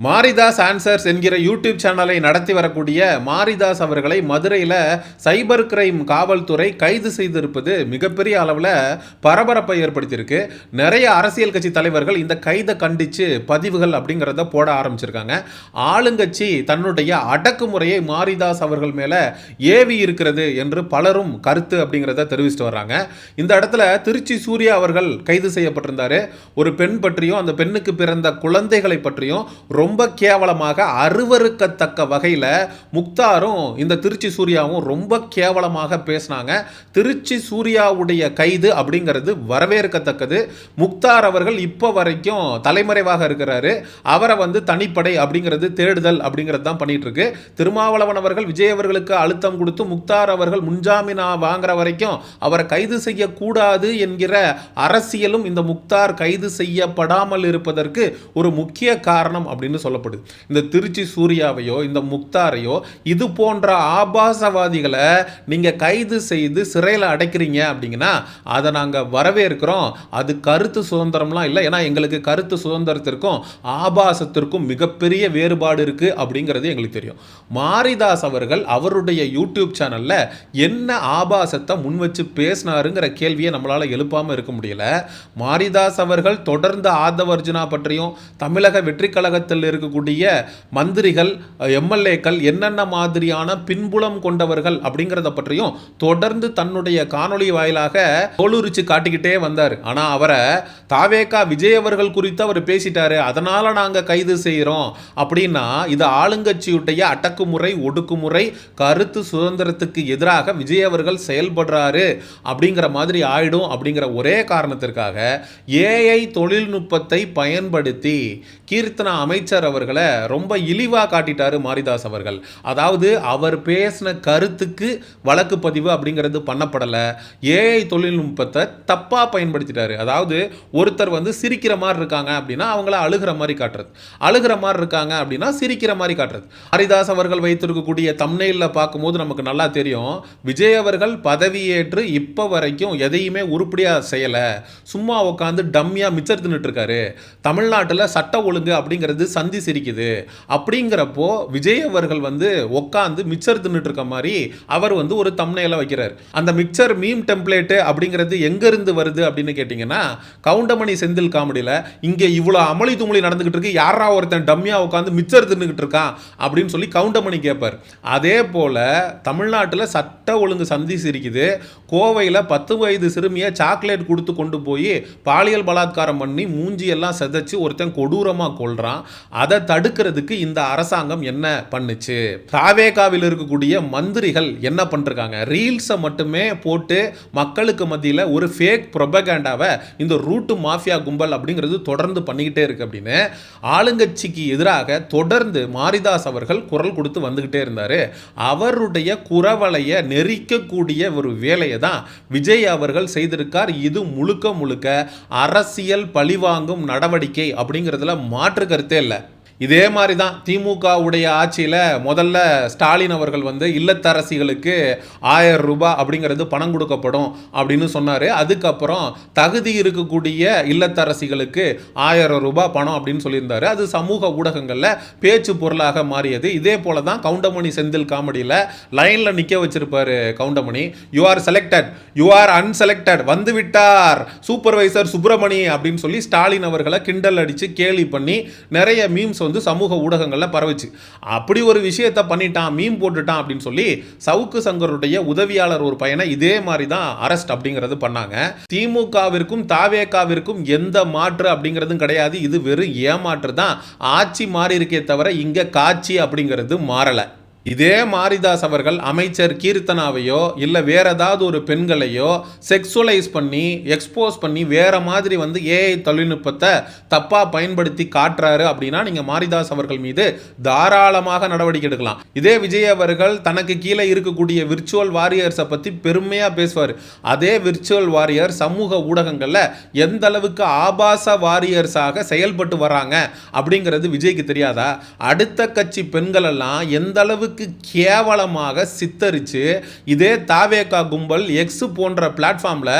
Maridhas answers என்கிற YouTube சேனலை நடத்தி வரக்கூடிய மாரிதாஸ் அவர்களை மதுரையில் சைபர் கிரைம் காவல்துறை கைது செய்திருப்பது மிகப்பெரிய அளவில் பரபரப்பை ஏற்படுத்தியிருக்கு. நிறைய அரசியல் கட்சி தலைவர்கள் இந்த கைதை கண்டித்து பதிவுகள் அப்படிங்கிறத போட ஆரம்பிச்சிருக்காங்க. ஆளுங்கட்சி தன்னுடைய அடக்குமுறையை மாரிதாஸ் அவர்கள் மேலே ஏவி இருக்கிறது என்று பலரும் கருத்து அப்படிங்கிறத தெரிவிச்சுட்டு வர்றாங்க. இந்த இடத்துல திருச்சி சூர்யா அவர்கள் கைது செய்யப்பட்டிருந்தார். ஒரு பெண் பற்றியும் அந்த பெண்ணுக்கு பிறந்த குழந்தைகளை பற்றியும் ரொம்ப கேவலமாக அருவருக்கத்தக்க வகையில் முக்தாரும் இந்த திருச்சி சூர்யாவும் ரொம்ப கேவலமாக பேசினாங்க. திருச்சி சூர்யாவுடைய கைது அப்படிங்கிறது வரவேற்கத்தக்கது. முக்தார் அவர்கள் இப்போ வரைக்கும் தலைமறைவாக இருக்கிறாரு. அவரை தனிப்படை அப்படிங்கிறது தேடுதல் அப்படிங்கிறது தான் பண்ணிட்டு இருக்கு. திருமாவளவன் அவர்கள் விஜய் அவர்களுக்கு அழுத்தம் கொடுத்து முக்தார் அவர்கள் முன்ஜாமீனா வாங்குற வரைக்கும் அவரை கைது செய்யக்கூடாது என்கிற அரசியலும் இந்த முக்தார் கைது செய்யப்படாமல் இருப்பதற்கு ஒரு முக்கிய காரணம் அப்படின்னு சொல்லப்படுது. இந்த திருச்சி சூர்யாவையோ இந்த முக்தாரையோ இது போன்ற ஆபாசவாதிகளை நீங்க கைது செய்து சிறையில் அடைக்கிறீங்க அப்படிங்கன்னா அதை நாங்கள் வரவேற்கிறோம். அது கருத்து சுதந்திரம்லாம் இல்லை. ஏன்னா எங்களுக்கு கருத்து சுதந்திரத்திற்கும் ஆபாசத்திற்கும் மிகப்பெரிய வேறுபாடு இருக்கு அப்படிங்கிறது எங்களுக்கு தெரியும். மாரிதாஸ் அவர்கள் அவருடைய யூடியூப் சேனல்ல என்ன ஆபாசத்தை முன் வச்சு பேசினாருங்கிற கேள்வியை நம்மளால எழுப்பாம இருக்க முடியல. மாரிதாஸ் அவர்கள் தொடர்ந்து ஆதவர்ஜுனா பற்றியும் தமிழக வெற்றி கழகத்தில் இருக்கக்கூடிய மந்திரிகள் எம்எல்ஏக்கள் என்னென்ன மாதிரியான பின்புலம் கொண்டவர்கள் அப்படிங்கிறத பற்றியும் தொடர்ந்து தன்னுடைய காணொளி வாயிலாக தோலுரிச்சு காட்டிக்கிட்டே வந்தார். ஆனா அவரை தாவேகா விஜய் அவர்கள் குறித்து அவர் பேசிட்டாரு, அதனால நாங்க கைது செய்யறோம் அப்படின்னா இது ஆளுங்கட்சியுடைய அடக்குமுறை ஒடுக்குமுறை கருத்து சுதந்திரத்துக்கு எதிராக விஜய் அவர்கள் செயல்படுறாரு அப்படிங்கிற மாதிரி ஆயிடும் அப்படிங்கிற ஒரே காரணத்திற்காக ஏஐ தொழில்நுட்பத்தை பயன்படுத்தி கீர்த்தனா அமைச்சர் அவர்களை ரொம்ப இழிவா காட்டிட்டாரு மாரிதாஸ் அவர்கள். அதாவது அவர் பேசின கருத்துக்கு வழக்கு பதிவு அப்படிங்கிறது பண்ணப்படல. ஏஐ தொழில்நுட்பத்தை தப்பா பயன்படுத்திட்டாரு. அதாவது ஒருத்தர் சிரிக்கிற மாதிரி இருக்காங்க அப்படின்னா அவங்கள அழுகிற மாதிரி காட்டுறது, அழுகிற மாதிரி இருக்காங்க அப்படின்னா சிரிக்கிற மாதிரி காட்டுறது. மாரிதாஸ் அவர்கள் வைத்திருக்கக்கூடிய தம்ப்நெயில்ல பார்க்கும்போது நமக்கு நல்லா தெரியும், விஜய் அவர்கள் பதவியேற்று இப்ப வரைக்கும் எதையுமே உருப்படியா செய்யல, சும்மா உட்காந்து டம்மியா மிச்சர் தின்னுட்டு இருக்காரு, தமிழ்நாட்டில் சட்ட ஒழுங்கு அப்படிங்கிறது சந்தி சிரிக்குது அப்படிங்கிறப்போ விஜய் அவர்கள் உட்காந்து மிக்சர் தின்னுட்டு இருக்க மாதிரி அவர் ஒரு தம்ப்நெயில வைக்கிறார். அந்த மிக்சர் மீம் டெம்ப்ளேட் அப்படிங்கிறது எங்க இருந்து வருது அப்படின்னு கேட்டீங்கன்னா கவுண்டமணி செந்தில் காமெடியில இங்க இவ்வளவு அமளி துமளி நடந்துகிட்டு இருக்கு, யாரா ஒருத்தன் டம்மியா உட்காந்து மிக்சர் தின்னுகிட்டு இருக்கான் அப்படின்னு சொல்லி கவுண்டமணி கேட்பார். அதே போல தமிழ்நாட்டில் சட்ட ஒழுங்கு சந்தி சிரிக்குது, கோவையில் 10 வயது சிறுமியை சாக்லேட் கொடுத்து கொண்டு போய் பாலியல் பலாத்காரம் பண்ணி மூஞ்சி எல்லாம் செதைச்சு ஒருத்தன் கொடூரமாக கொள்றான். அதை தடுக்கிறதுக்கு இந்த அரசாங்கம் என்ன பண்ணுச்சு? தாவேகாவில் இருக்கக்கூடிய மந்திரிகள் என்ன பண்ணிருக்காங்க? ரீல்ஸை மட்டுமே போட்டு மக்களுக்கு மத்தியில் ஒரு ஃபேக் ப்ரொபகேண்டாவை இந்த ரூட்டு மாஃபியா கும்பல் அப்படிங்கிறது தொடர்ந்து பண்ணிக்கிட்டே இருக்கு அப்படின்னு ஆளுங்கட்சிக்கு எதிராக தொடர்ந்து மாரிதாஸ் அவர்கள் குரல் கொடுத்து வந்துகிட்டே இருந்தாரு. அவருடைய குரவலையை நெரிக்கக்கூடிய ஒரு வேலையை தான் விஜய் அவர்கள் செய்திருக்கார். இது முழுக்க முழுக்க அரசியல் பழிவாங்கும் நடவடிக்கை அப்படிங்கிறதுல மாற்று கருத்தே இல்லை. இதே மாதிரி தான் திமுகவுடைய ஆட்சியில் முதல்ல ஸ்டாலின் அவர்கள் இல்லத்தரசிகளுக்கு 1000 ரூபாய் அப்படிங்கிறது பணம் கொடுக்கப்படும் அப்படின்னு சொன்னார். அதுக்கப்புறம் தகுதி இருக்கக்கூடிய இல்லத்தரசிகளுக்கு 1000 ரூபாய் பணம் அப்படின்னு சொல்லியிருந்தாரு. அது சமூக ஊடகங்களில் பேச்சு பொருளாக மாறியது. இதே போல தான் கவுண்டமணி செந்தில் காமெடியில் லைனில் நிற்க வச்சிருப்பாரு Goundamani, you are selected, you are unselected, வந்துவிட்டார் சூப்பர்வைசர் சுப்பிரமணி அப்படின்னு சொல்லி ஸ்டாலின் அவர்களை கிண்டல் அடித்து கேலி பண்ணி நிறைய மீம்ஸ் சமூக ஊடகங்களில் பரவுச்சு. அப்படி ஒரு விஷயத்தை பண்ணிட்டான், மீம் போட்டுட்டான் அப்படின்னு சொல்லி சவுக்கு சங்கருடைய உதவியாளர் ஒரு பையனை இதே மாதிரி தான் அரெஸ்ட் அப்படிங்கிறது பண்ணாங்க. திமுகவிற்கும் தாவேகாவிற்கும் எந்த மாற்று அப்படிங்கிறதும் கிடையாது. இது வெறும் ஏமாற்று தான். ஆட்சி மாறி இருக்கே தவிர இங்க காட்சி அப்படிங்கிறது மாறல. இதே மாரிதாஸ் அவர்கள் அமைச்சர் கீர்த்தனாவையோ இல்லை வேற ஏதாவது ஒரு பெண்களையோ செக்ஸுவலைஸ் பண்ணி எக்ஸ்போஸ் பண்ணி வேற மாதிரி ஏஐ தொழில்நுட்பத்தை தப்பா பயன்படுத்தி காட்டுறாரு அப்படின்னா நீங்க மாரிதாஸ் அவர்கள் மீது தாராளமாக நடவடிக்கை எடுக்கலாம். இதே விஜய் அவர்கள் தனக்கு கீழே இருக்கக்கூடிய விர்ச்சுவல் வாரியர்ஸை பத்தி பெருமையா பேசுவார். அதே விர்ச்சுவல் வாரியர் சமூக ஊடகங்கள்ல எந்த அளவுக்கு ஆபாச வாரியர்ஸாக செயல்பட்டு வராங்க அப்படிங்கிறது விஜய்க்கு தெரியாதா? அடுத்த கட்சி பெண்கள் எல்லாம் எந்த அளவுக்கு அளவுக்கு கேவலமாக சித்தரித்து இதே தாவேகா கும்பல் எக்ஸ் போன்ற பிளாட்ஃபார்மில்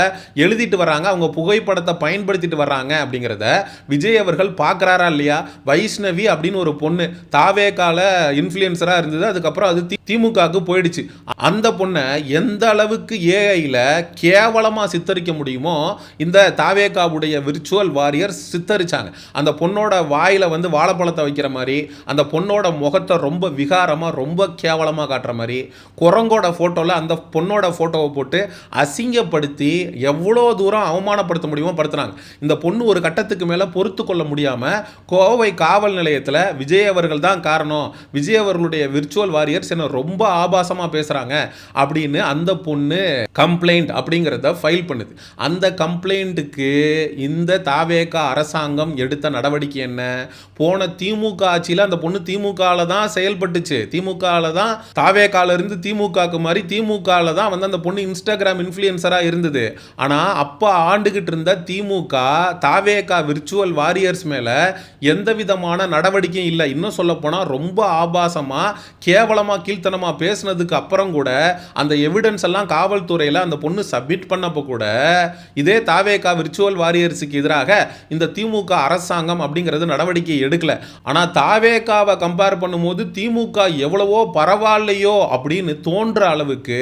எழுதிட்டு வராங்க, அவங்க புகைப்படத்தை பயன்படுத்திட்டு வர்றாங்க அப்படிங்கிறத விஜய் அவர்கள் பார்க்குறாரா இல்லையா? வைஷ்ணவி அப்படின்னு ஒரு பொண்ணு தாவேகால இன்ஃப்ளூயன்சராக இருந்தது, அதுக்கப்புறம் அது திமுகவுக்கு போயிடுச்சு. அந்த பொண்ணை எந்த அளவுக்கு ஏஐல கேவலமாக சித்தரிக்க முடியுமோ இந்த தாவேகாவுடைய விர்ச்சுவல் வாரியர் சித்தரிச்சாங்க. அந்த பொண்ணோட வாயில வந்து வாழைப்பழத்தை வைக்கிற மாதிரி, அந்த பொண்ணோட முகத்தை ரொம்ப விகாரமாக ரொம்ப கேவலமாக காட்டுற மாதிரி, குரங்கோட ஃபோட்டோவில் அந்த பொண்ணோட ஃபோட்டோவை போட்டு அசிங்கப்படுத்தி எவ்வளோ தூரம் அவமானப்படுத்த முடியுமோ படுத்துனாங்க. இந்த பொண்ணு ஒரு கட்டத்துக்கு மேலே பொறுத்து கொள்ள முடியாமல் கோவை காவல் நிலையத்தில் விஜய் அவர்கள் தான் காரணம், விஜய் அவர்களுடைய விர்ச்சுவல் வாரியர்ஸ் என்ன ரொம்ப ஆபாசமாக பேசுகிறாங்க அப்படின்னு அந்த பொண்ணு கம்ப்ளைண்ட் அப்படிங்கிறத ஃபைல் பண்ணுது. அந்த கம்ப்ளைண்ட்டுக்கு இந்த தாவேகா அரசாங்கம் எடுத்த நடவடிக்கை என்ன? போன திமுக ஆட்சியில் அந்த பொண்ணு திமுகவில் தான் செயல்பட்டுச்சு, திமுகவில் தான் தாவேகால இருந்து திமுகக்கு மாதிரி திமுகவில் தான் வந்து அந்த பொண்ணு இன்ஸ்டாகிராம் இன்ஃப்ளூயன்சராக இருந்தது. ஆனால் அப்போ ஆண்டுகிட்டு இருந்த திமுக தாவேகா விர்ச்சுவல் வாரியர்ஸ் மேலே எந்த விதமான நடவடிக்கையும் இல்லை. இன்னும் சொல்ல போனால் ரொம்ப ஆபாசமாக கேவலமாக கீழ்த்தனமாக பேசினதுக்கு அப்புறம் கூட அந்த எவிடன்ஸ் எல்லாம் காவல்துறையில் அந்த பொண்ணு சப்மிட் பண்ணப்போ கூட இதே தாவேகா விர்ச்சுவல் வாரியர்ஸுக்கு எதிராக இந்த திமுக அரசாங்கம் அப்படிங்கிறது நடவடிக்கை எடுக்கல. ஆனால் தாவேகாவை கம்பேர் பண்ணும்போது திமுக எவ்வளவோ பரவாயில்லையோ அப்படின்னு தோன்ற அளவுக்கு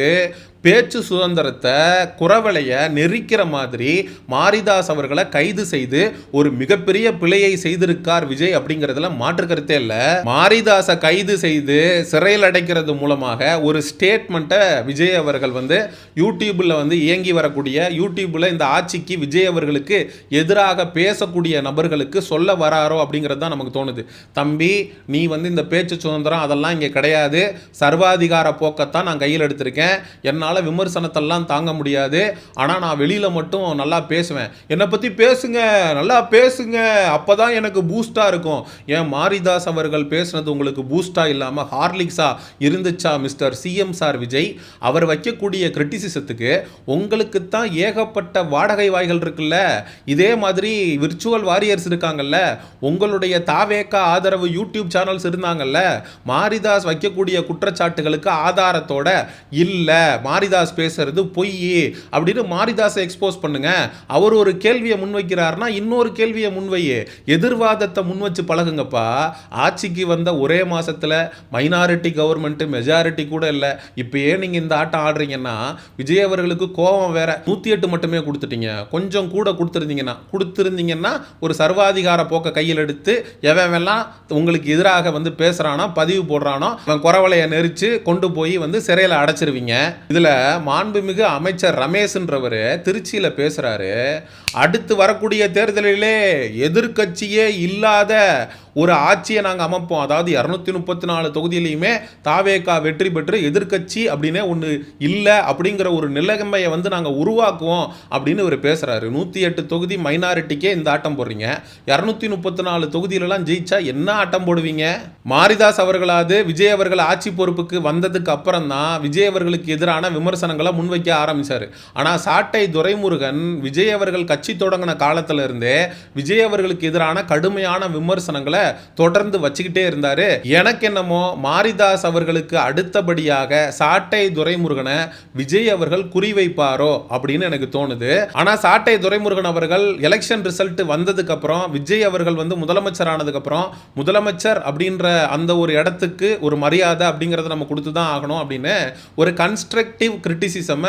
பேச்சு சுதந்திரத்தை குறவலைய நெரிக்கிற மாதிரி மாரிதாஸ் அவர்களை கைது செய்து ஒரு மிகப்பெரிய பிழையை செய்திருக்கார் விஜய் அப்படிங்கிறதுல மாற்று கருத்தே இல்லை. மாரிதாஸை கைது செய்து சிறையில் அடைக்கிறது மூலமாக ஒரு ஸ்டேட்மெண்ட்டை விஜய் அவர்கள் வந்து யூடியூப்பில் வந்து இயங்கி வரக்கூடிய யூடியூப்பில் இந்த ஆட்சிக்கு விஜய் அவர்களுக்கு எதிராக பேசக்கூடிய நபர்களுக்கு சொல்ல வராரோ அப்படிங்கிறது தான் நமக்கு தோணுது. தம்பி, நீ வந்து இந்த பேச்சு சுதந்திரம் அதெல்லாம் இங்கே கிடையாது, சர்வாதிகார போக்கத்தான் நான் கையில் எடுத்திருக்கேன், என்னால் விமர்சனத்தெல்லாம் தாங்க முடியாது, ஆனால் நான் வெளியில் மட்டும் நல்லா பேசுவேன், என்னை பற்றி பேசுங்க, நல்லா பேசுங்க, அப்போ தான் எனக்கு பூஸ்டாக இருக்கும். ஏன் மாரிதாஸ் அவர்கள் பேசுனது உங்களுக்கு பூஸ்டாக இல்லாமல் ஹார்லிக்ஸா இருந்துச்சா மிஸ்டர் சிஎம் சார் விஜய்? அவர் வைக்கக்கூடிய கிரிட்டிசிசத்துக்கு உங்களுக்கு தான் ஏகப்பட்ட வாடகை வாய்கள் இருக்குல்ல, இதே மாதிரி விர்ச்சுவல் வாரியர்ஸ் இருக்காங்கல்ல, உங்களுடைய தாவேகா ஆதரவு யூடியூப் சேனல்ஸ் இருந்தாங்கல்ல, மாரிதாஸ் வைக்கக்கூடிய குற்றச்சாட்டுகளுக்கு ஆதாரத்தோட இல்லை, மாரிதாஸ் பேசுறது பொய் அப்படின்னு மாரிதாஸை எக்ஸ்போஸ் பண்ணுங்க. அவர் ஒரு கேள்வியை முன்வைக்கிறார்னா இன்னொரு கேள்வியை முன்வையே, எதிர்வாதத்தை முன்வச்சு பழகுங்கப்பா. ஆட்சிக்கு வந்த ஒரே மாசத்துல மைனாரிட்டி கவர்மெண்ட் மெஜாரிட்டி கூட இல்லை, இப்பயே நீங்க இந்த ஆட்டம் ஆடுறீங்கன்னா விஜய் அவர்களுக்கு கோபம் வேற. 108 மட்டுமே கொடுத்துட்டீங்க, கொஞ்சம் கூட கொடுத்துருந்தீங்கன்னா ஒரு சர்வாதிகார போக்க கையில் எடுத்து எவெல்லாம் உங்களுக்கு எதிராக வந்து பேசுறானோ பதிவு போடுறானோ அவன் குறவலையை நெரிச்சு கொண்டு போய் வந்து சிறையில் அடைச்சிருவீங்க. இதுல மாண்புமிகு அமைச்சர் ரமேஷ்ன்றவர் திருச்சியில் பேசுறாரு, அடுத்து வரக்கூடிய தேர்தலிலே எதிர்க்கட்சியே இல்லாத ஒரு ஆட்சியை நாங்கள் அமைப்போம், அதாவது 234 தொகுதியிலையுமே தாவேகா வெற்றி பெற்று எதிர்க்கட்சி அப்படின்னு ஒன்று இல்லை அப்படிங்கிற ஒரு நிலைமையை வந்து நாங்கள் உருவாக்குவோம் அப்படின்னு இவர் பேசுகிறாரு. 108 தொகுதி மைனாரிட்டிக்கே இந்த ஆட்டம் போடுறீங்க, 234 தொகுதியிலலாம் ஜெயிச்சா என்ன ஆட்டம் போடுவீங்க? மாரிதாஸ் அவர்களாவது விஜய் அவர்கள் ஆட்சி பொறுப்புக்கு வந்ததுக்கு அப்புறம் தான் விஜய் அவர்களுக்கு எதிரான விமர்சனங்களை முன்வைக்க ஆரம்பிச்சார். ஆனால் சாட்டை துரைமுருகன் விஜய் அவர்கள் கட்சி தொடங்கின காலத்தில் இருந்தே விஜய் அவர்களுக்கு எதிரான கடுமையான விமர்சனங்களை தொடர்ந்து வச்சுக்கிட்டே இருந்தாரு. எனக்கு என்னமோ மாரிதாஸ் அவர்களுக்கு அடுத்தபடியாக சாட்டை துரைமுருகனை விஜய் அவர்கள் குறிவைப்பாரோ அப்படின்னு எனக்கு தோணுது. ஆனா சாட்டை துரைமுருகன் அவர்கள் எலெக்ஷன் ரிசல்ட் வந்ததுக்கு அப்புறம் விஜய் அவர்கள் வந்து முதலமைச்சர் ஆனதுக்கு அப்புறம் முதலமைச்சர் அப்படின்ற அந்த ஒரு இடத்துக்கு ஒரு மரியாதை அப்படிங்கறத நம்ம கொடுத்து தான் ஆகணும் அப்படின்னு ஒரு கன்ஸ்ட்ரக்டிவ் கிரிட்டிசிசம்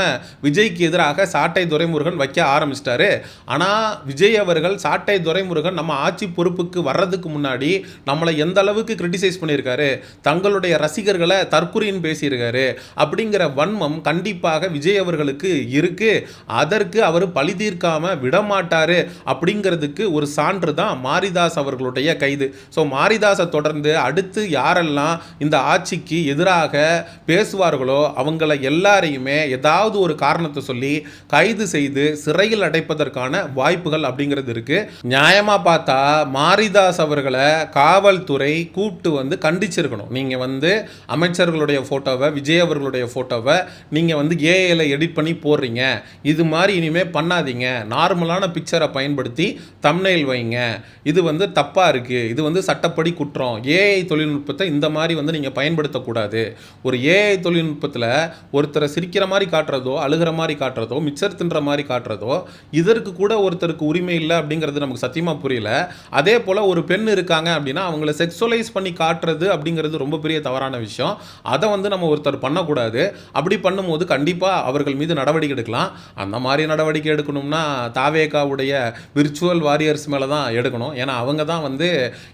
விஜய்க்கு எதிராக சாட்டை துரைமுருகன் வைக்க ஆரம்பிச்சிட்டாரு. ஆனா விஜய் அவர்கள் சாட்டை துரைமுருகன் நம்ம ஆட்சி பொறுப்புக்கு வர்றதுக்கு முன்னாடி நம்மளை எந்த அளவுக்கு கிரிட்டிசைஸ் பண்ணியிருக்காரு, தங்களுடைய ரசிகர்களை தற்குறின்னு பேசியிருக்காரு அப்படிங்கிற வன்மம் கண்டிப்பாக விஜய் அவர்களுக்கு இருக்கு. அதற்கு அவர் பழி தீர்க்காம விடமாட்டாரு அப்படிங்கிறதுக்கு ஒரு சான்று தான் மாரிதாஸ் அவர்களுடைய கைது. ஸோ மாரிதாஸை தொடர்ந்து அடுத்து யாரெல்லாம் இந்த ஆட்சிக்கு எதிராக பேசுவார்களோ அவங்கள எல்லாரையுமே ஏதாவது ஒரு காரணத்தை சொல்லி கைது செய்து சிறையில் அடைப்பதற்கான வாய்ப்புகள் அப்படிங்கிறது இருக்கு. நியாயமா பார்த்தா மாரிதாஸ் அவர்களை காவல்துறை கூப்பிட்டு வந்து கண்டிச்சிருக்கணும். நீங்கள் வந்து அமைச்சர்களுடைய ஃபோட்டோவை, விஜய் அவர்களுடைய ஃபோட்டோவை நீங்கள் வந்து ஏஐயில் எடிட் பண்ணி போடுறீங்க, இது மாதிரி இனிமேல் பண்ணாதீங்க, நார்மலான பிக்சரை பயன்படுத்தி தம்ப்நெயில் வைங்க, இது வந்து தப்பாக இருக்குது, இது வந்து சட்டப்படி குற்றம், ஏஐ தொழில்நுட்பத்தை இந்த மாதிரி வந்து நீங்கள் பயன்படுத்தக்கூடாது. ஒரு ஏஐ தொழில்நுட்பத்தில் ஒருத்தரை சிரிக்கிற மாதிரி காட்டுறதோ, அழுகிற மாதிரி காட்டுறதோ, மிச்சர் தின்ற மாதிரி காட்டுறதோ, இதற்கு கூட ஒருத்தருக்கு உரிமை இல்லை அப்படிங்கிறது நமக்கு சத்தியமாக புரியல. அதே போல் ஒரு பெண் இருக்காங்க அப்படின்னா அவங்கள செக்ஸுவலைஸ் பண்ணி காட்டுறது அப்படிங்கிறது ரொம்ப பெரிய தவறான விஷயம். அதை வந்து நம்ம ஒருத்தர் பண்ணக்கூடாது. அப்படி பண்ணும்போது கண்டிப்பாக அவர்கள் மீது நடவடிக்கை எடுக்கலாம். அந்த மாதிரி நடவடிக்கை எடுக்கணும்னா தாவேகாவுடைய விர்ச்சுவல் வாரியர்ஸ் மேலே தான் எடுக்கணும். ஏன்னா அவங்க தான் வந்து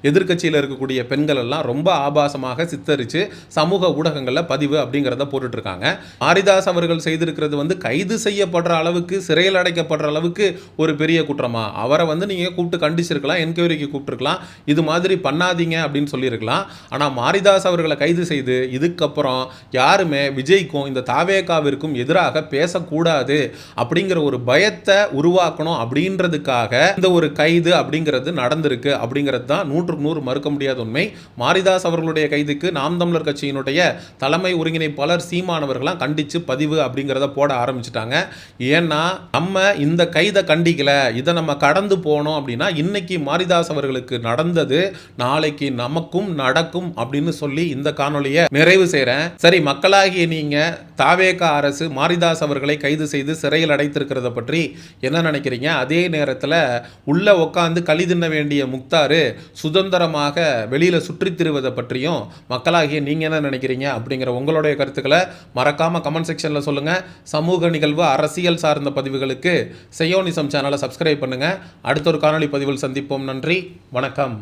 எதிர்க்கட்சியில் இருக்கக்கூடிய பெண்கள் எல்லாம் ரொம்ப ஆபாசமாக சித்தரித்து சமூக ஊடகங்களில் பதிவு அப்படிங்கிறத போட்டுட்ருக்காங்க. மாரிதாஸ் அவர்கள் செய்திருக்கிறது வந்து கைது செய்யப்படுற அளவுக்கு, சிறையில் அடைக்கப்படுற அளவுக்கு ஒரு பெரிய குற்றமா? அவரை வந்து நீங்கள் கூப்பிட்டு கண்டிச்சிருக்கலாம், என்கொயரிக்கு கூப்பிட்டுருக்கலாம், இது மாதிரி பண்ணாதீங்க அப்படின்னு சொல்லியிருக்கலாம். ஆனால் மாரிதாஸ் அவர்களை கைது செய்து இதுக்கப்புறம் யாருமே விஜய்க்கும் இந்த தாவேகாவிற்கும் எதிராக பேசக்கூடாது அப்படிங்கிற ஒரு பயத்தை உருவாக்கணும் அப்படின்றதுக்காக இந்த ஒரு கைது அப்படிங்கிறது நடந்திருக்கு அப்படிங்கிறது தான் 100% மறுக்க முடியாத உண்மை. மாரிதாஸ் அவர்களுடைய கைதுக்கு நாம் தமிழர் கட்சியினுடைய தலைமை ஒருங்கிணைப்பாளர் சீமானவர்களாம் கண்டித்து பதிவு அப்படிங்கிறத போட ஆரம்பிச்சிட்டாங்க. ஏன்னா நம்ம இந்த கைதை கண்டிக்கல, இதை நம்ம கடந்து போனோம் அப்படின்னா இன்னைக்கு மாரிதாஸ் அவர்களுக்கு நடந்தது நாளைக்கு நமக்கும் நடக்கும் அப்படின்னு சொல்லி இந்த காணொலியை நிறைவு செய்கிறேன். சரி, மக்களாகிய நீங்க தாவேகா அரசு மாரிதாஸ் அவர்களை கைது செய்து சிறையில் அடைத்திருக்கிறத பற்றி என்ன நினைக்கிறீங்க? அதே நேரத்தில் உள்ள உட்காந்து களி தின்ன வேண்டிய முக்தாரு சுதந்திரமாக வெளியில சுற்றித் திரிவதை பற்றியும் மக்களாகிய நீங்க என்ன நினைக்கிறீங்க அப்படிங்கிற உங்களுடைய கருத்துக்களை மறக்காம கமெண்ட் செக்ஷன்ல சொல்லுங்க. சமூக நிகழ்வு, அரசியல் சார்ந்த பதிவுகளுக்கு செய்யோனிசம் சேனலை சப்ஸ்கிரைப் பண்ணுங்க. அடுத்த ஒரு காணொலி பதிவில் சந்திப்போம். நன்றி, வணக்கம்.